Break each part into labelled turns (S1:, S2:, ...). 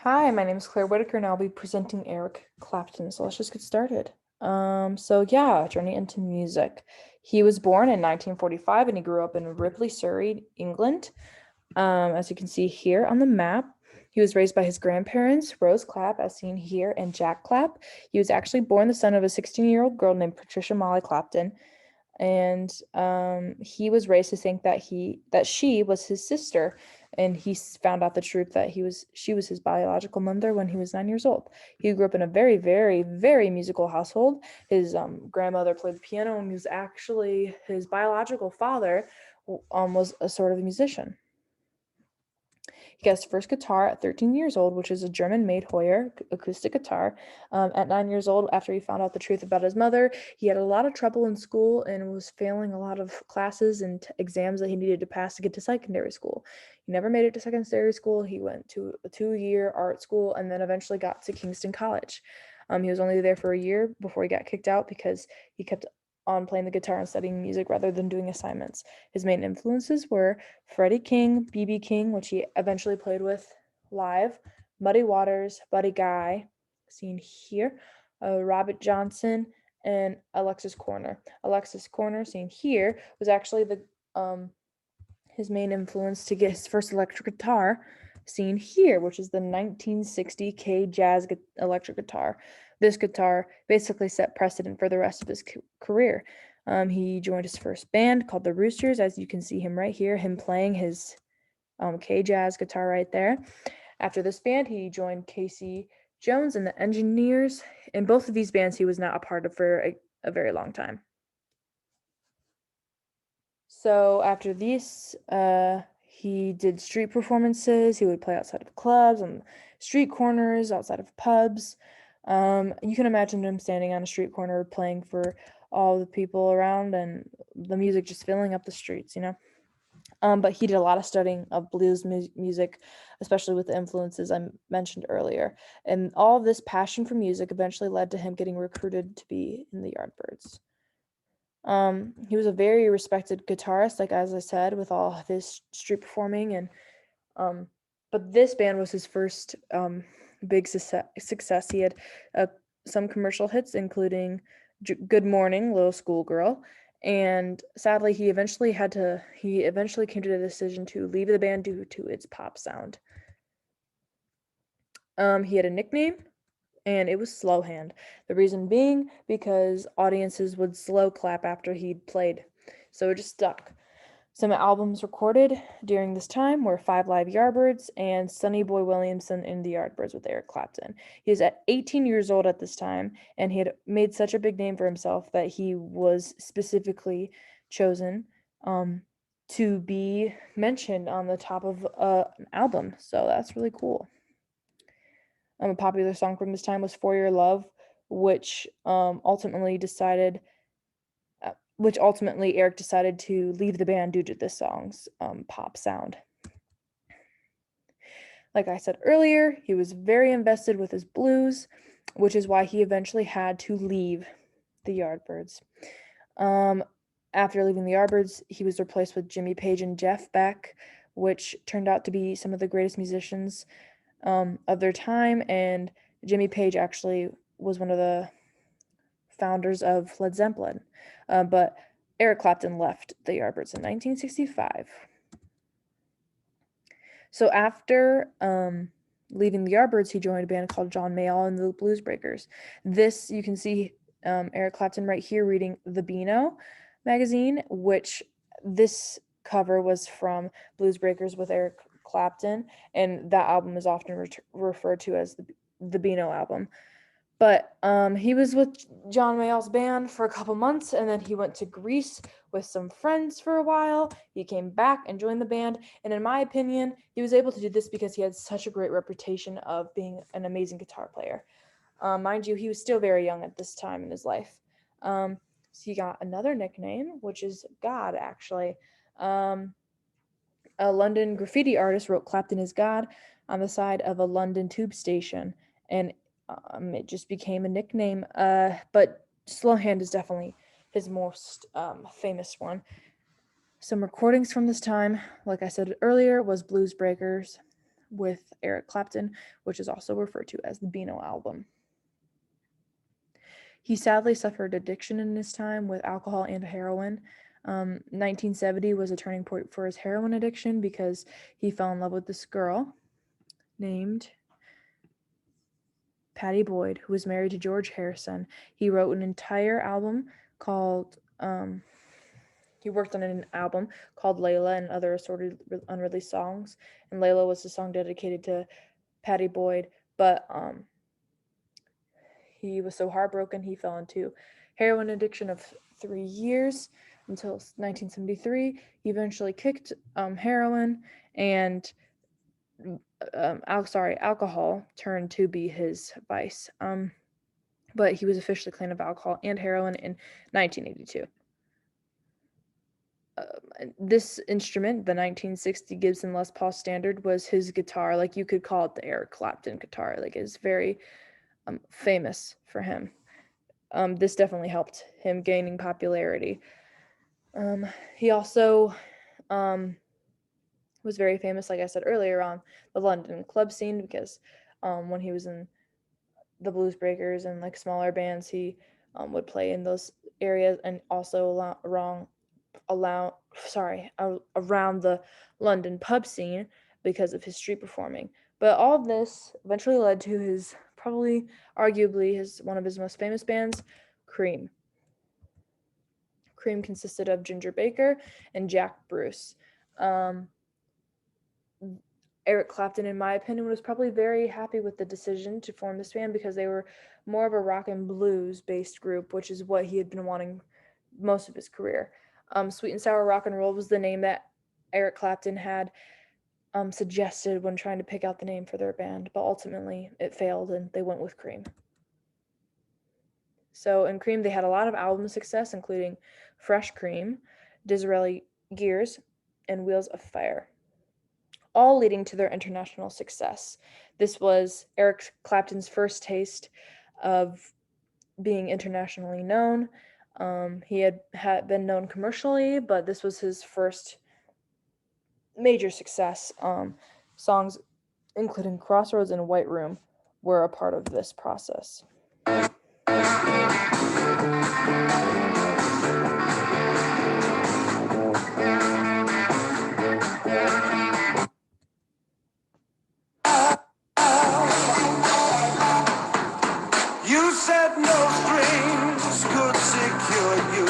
S1: Hi, my name is Claire Whitaker, and I'll be presenting Eric Clapton. So let's just get started. Journey into music. He was born in 1945 and he grew up in Ripley, Surrey, England. As you can see here on the map, he was raised by his grandparents, Rose Clapp, as seen here, and Jack Clapp. He was actually born the son of a 16-year-old girl named Patricia Molly Clapton, and he was raised to think that she was his sister, and found out the truth that she was his biological mother when he was 9 years old. He grew up in a very, very, very musical household. His grandmother played the piano, and he was actually his biological father was a sort of a musician. He got his first guitar at 13 years old, which is a German-made Hoyer acoustic guitar. At 9 years old, after he found out the truth about his mother, he had a lot of trouble in school and was failing a lot of classes and exams that he needed to pass to get to secondary school. He never made it to secondary school. He went to a 2-year art school and then eventually got to Kingston College. He was only there for a year before he got kicked out because he kept on playing the guitar and studying music rather than doing assignments. His main influences were Freddie King, B.B. King, which he eventually played with live, Muddy Waters, Buddy Guy, seen here, Robert Johnson, and Alexis Corner. Alexis Corner, seen here, was actually his main influence to get his first electric guitar, seen here, which is the 1960 K Jazz electric guitar. This guitar basically set precedent for the rest of his career. He joined his first band called the Roosters, as you can see him right here, him playing his K Jazz guitar right there. After this band, he joined Casey Jones and the Engineers. In both of these bands, he was not a part of for a very long time. So after these, he did street performances. He would play outside of clubs, on street corners, outside of pubs. You can imagine him standing on a street corner playing for all the people around and the music just filling up the streets. But he did a lot of studying of blues music, especially with the influences I mentioned earlier. And all of this passion for music eventually led to him getting recruited to be in the Yardbirds. He was a very respected guitarist, like as I said, with all of his street performing, and but this band was his first big success. He had some commercial hits, including "Good Morning, Little Schoolgirl," and sadly, he eventually came to the decision to leave the band due to its pop sound. He had a nickname, and it was Slowhand. The reason being because audiences would slow clap after he'd played, so it just stuck. Some albums recorded during this time were Five Live Yardbirds and Sonny Boy Williamson in the Yardbirds with Eric Clapton. He was at 18 years old at this time, and he had made such a big name for himself that he was specifically chosen to be mentioned on the top of an album. So that's really cool. A popular song from this time was "For Your Love," which ultimately Eric decided to leave the band due to this song's pop sound. Like I said earlier, he was very invested with his blues, which is why he eventually had to leave the Yardbirds. After leaving the Yardbirds, he was replaced with Jimmy Page and Jeff Beck, which turned out to be some of the greatest musicians of their time, and Jimmy Page actually was one of the founders of Led Zeppelin, but Eric Clapton left the Yardbirds in 1965. So after leaving the Yardbirds, he joined a band called John Mayall and the Blues Breakers. This, you can see Eric Clapton right here reading the Beano magazine, which this cover was from Blues Breakers with Eric Clapton, and that album is often referred to as the Beano album. But he was with John Mayall's band for a couple months, and then he went to Greece with some friends for a while. He came back and joined the band, and in my opinion, he was able to do this because he had such a great reputation of being an amazing guitar player. Mind you, he was still very young at this time in his life. So he got another nickname, which is God, actually. A London graffiti artist wrote Clapton is God on the side of a London tube station, and it just became a nickname. But Slowhand is definitely his most famous one. Some recordings from this time, like I said earlier, was Blues Breakers with Eric Clapton, which is also referred to as the Beano album. He sadly suffered addiction in his time with alcohol and heroin. 1970 was a turning point for his heroin addiction because he fell in love with this girl named Patty Boyd, who was married to George Harrison. He wrote an entire album called, he worked on an album called Layla and other assorted unreleased songs. And Layla was a song dedicated to Patty Boyd, but he was so heartbroken he fell into heroin addiction of 3 years until 1973. He eventually kicked heroin, and alcohol turned to be his vice. But he was officially clean of alcohol and heroin in 1982. This instrument, the 1960 Gibson Les Paul Standard, was his guitar. Like, you could call it the Eric Clapton guitar. Like, it's very famous for him. This definitely helped him gaining popularity. He also was very famous, like I said earlier, on the London club scene because when he was in the Blues Breakers and like smaller bands, he would play in those areas, and also around the London pub scene because of his street performing. But all of this eventually led to his arguably one of his most famous bands, Cream. Cream consisted of Ginger Baker and Jack Bruce. Eric Clapton, in my opinion, was probably very happy with the decision to form this band because they were more of a rock and blues based group, which is what he had been wanting most of his career. Sweet and Sour Rock and Roll was the name that Eric Clapton had suggested when trying to pick out the name for their band, but ultimately it failed and they went with Cream. So in Cream, they had a lot of album success, including Fresh Cream, Disraeli Gears, and Wheels of Fire, all leading to their international success. This was Eric Clapton's first taste of being internationally known. He had been known commercially, but this was his first major success. Songs including Crossroads and White Room were a part of this process.
S2: You said no strings could secure you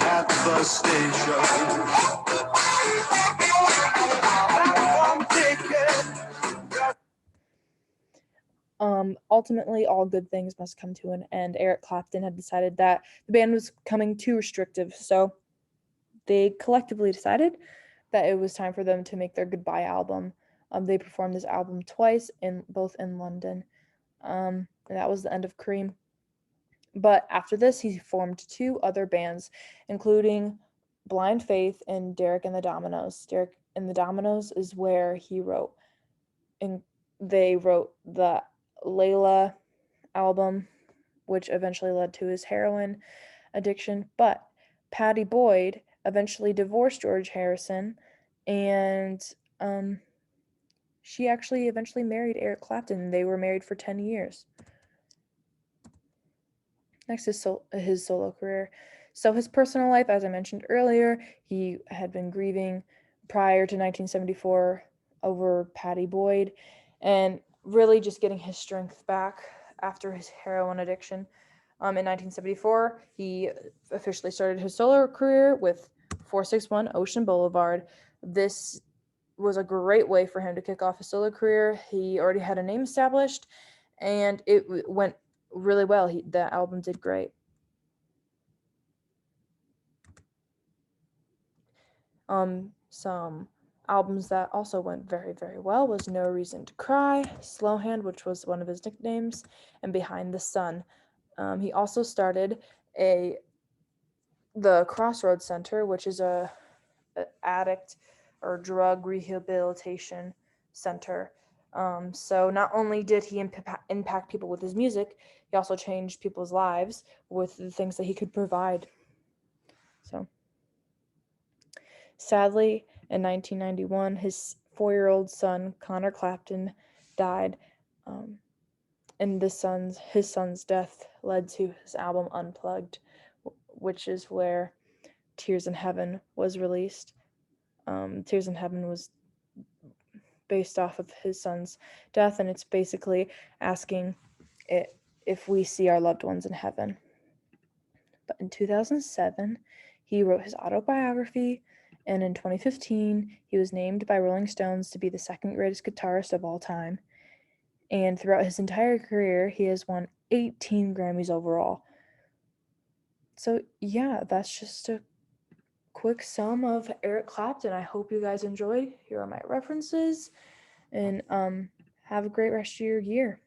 S2: at the station.
S1: Ultimately, all good things must come to an end. Eric Clapton had decided that the band was becoming too restrictive, so they collectively decided that it was time for them to make their goodbye album. They performed this album twice, both in London. And that was the end of Cream. But after this, he formed 2 other bands, including Blind Faith and Derek and the Dominoes. Derek and the Dominoes is where they wrote the Layla album, which eventually led to his heroin addiction. But Patty Boyd eventually divorced George Harrison, and she actually eventually married Eric Clapton. They were married for 10 years. Next is his solo career. So his personal life, as I mentioned earlier, he had been grieving prior to 1974 over Patty Boyd and really just getting his strength back after his heroin addiction. In 1974, he officially started his solo career with 461 Ocean Boulevard. This was a great way for him to kick off his solo career. He already had a name established, and it went really well. The album did great. Some albums that also went very, very well was No Reason to Cry, Slow Hand, which was one of his nicknames, and Behind the Sun. He also started the Crossroads Center, which is a addict or drug rehabilitation center. So not only did he impact people with his music, he also changed people's lives with the things that he could provide. So sadly, in 1991, his 4-year-old son, Connor Clapton, died. And his son's death led to his album Unplugged, which is where Tears in Heaven was released. Tears in Heaven was based off of his son's death, and it's basically asking if we see our loved ones in heaven. But in 2007, he wrote his autobiography, and in 2015, he was named by Rolling Stones to be the second greatest guitarist of all time. And throughout his entire career, he has won 18 Grammys overall. So, yeah, that's just a quick sum of Eric Clapton. I hope you guys enjoyed. Here are my references, and have a great rest of your year.